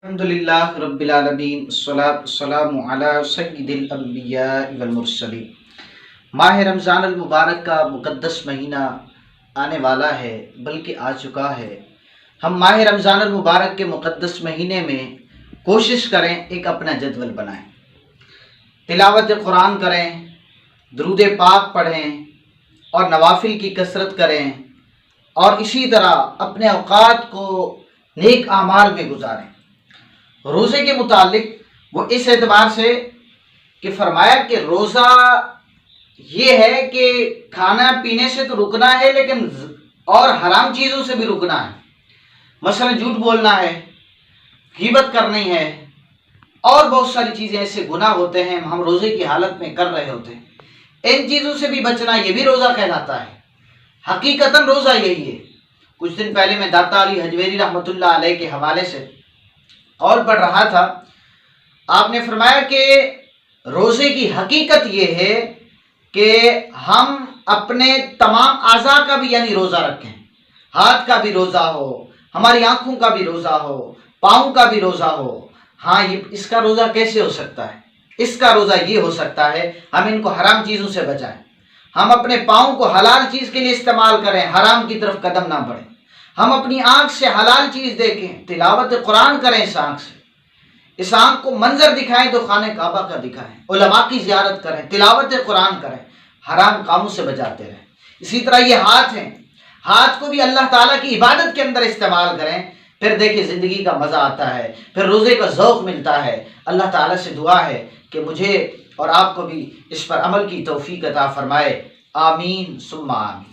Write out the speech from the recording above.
الحمدللہ رب العالمین والصلاة والسلام علی سید الانبیاء والمرسلین۔ ماہ رمضان المبارک کا مقدس مہینہ آنے والا ہے، بلکہ آ چکا ہے۔ ہم ماہ رمضان المبارک کے مقدس مہینے میں کوشش کریں، ایک اپنا جدول بنائیں، تلاوت قرآن کریں، درود پاک پڑھیں اور نوافل کی کثرت کریں، اور اسی طرح اپنے اوقات کو نیک اعمال میں گزاریں۔ روزے کے متعلق وہ اس اعتبار سے کہ فرمایا کہ روزہ یہ ہے کہ کھانا پینے سے تو رکنا ہے، لیکن اور حرام چیزوں سے بھی رکنا ہے۔ مثلا جھوٹ بولنا ہے، غیبت کرنی ہے، اور بہت ساری چیزیں ایسے گناہ ہوتے ہیں ہم روزے کی حالت میں کر رہے ہوتے ہیں، ان چیزوں سے بھی بچنا، یہ بھی روزہ کہلاتا ہے۔ حقیقتاً روزہ یہی ہے۔ کچھ دن پہلے میں داتا علی حجویری رحمۃ اللہ علیہ کے حوالے سے قول پڑھ رہا تھا، آپ نے فرمایا کہ روزے کی حقیقت یہ ہے کہ ہم اپنے تمام اعضاء کا بھی یعنی روزہ رکھیں، ہاتھ کا بھی روزہ ہو، ہماری آنکھوں کا بھی روزہ ہو، پاؤں کا بھی روزہ ہو۔ ہاں، اس کا روزہ کیسے ہو سکتا ہے؟ اس کا روزہ یہ ہو سکتا ہے ہم ان کو حرام چیزوں سے بچائیں، ہم اپنے پاؤں کو حلال چیز کے لیے استعمال کریں، حرام کی طرف قدم نہ بڑھیں، ہم اپنی آنکھ سے حلال چیز دیکھیں، تلاوت قرآن کریں، اس آنکھ سے، اس آنکھ کو منظر دکھائیں تو خانہ کعبہ کا دکھائیں، علماء کی زیارت کریں، تلاوت قرآن کریں، حرام کاموں سے بچاتے رہیں۔ اسی طرح یہ ہاتھ ہیں، ہاتھ کو بھی اللہ تعالیٰ کی عبادت کے اندر استعمال کریں، پھر دیکھیں زندگی کا مزہ آتا ہے، پھر روزے کا ذوق ملتا ہے۔ اللہ تعالیٰ سے دعا ہے کہ مجھے اور آپ کو بھی اس پر عمل کی توفیق عطا فرمائے، آمین ثم آمین۔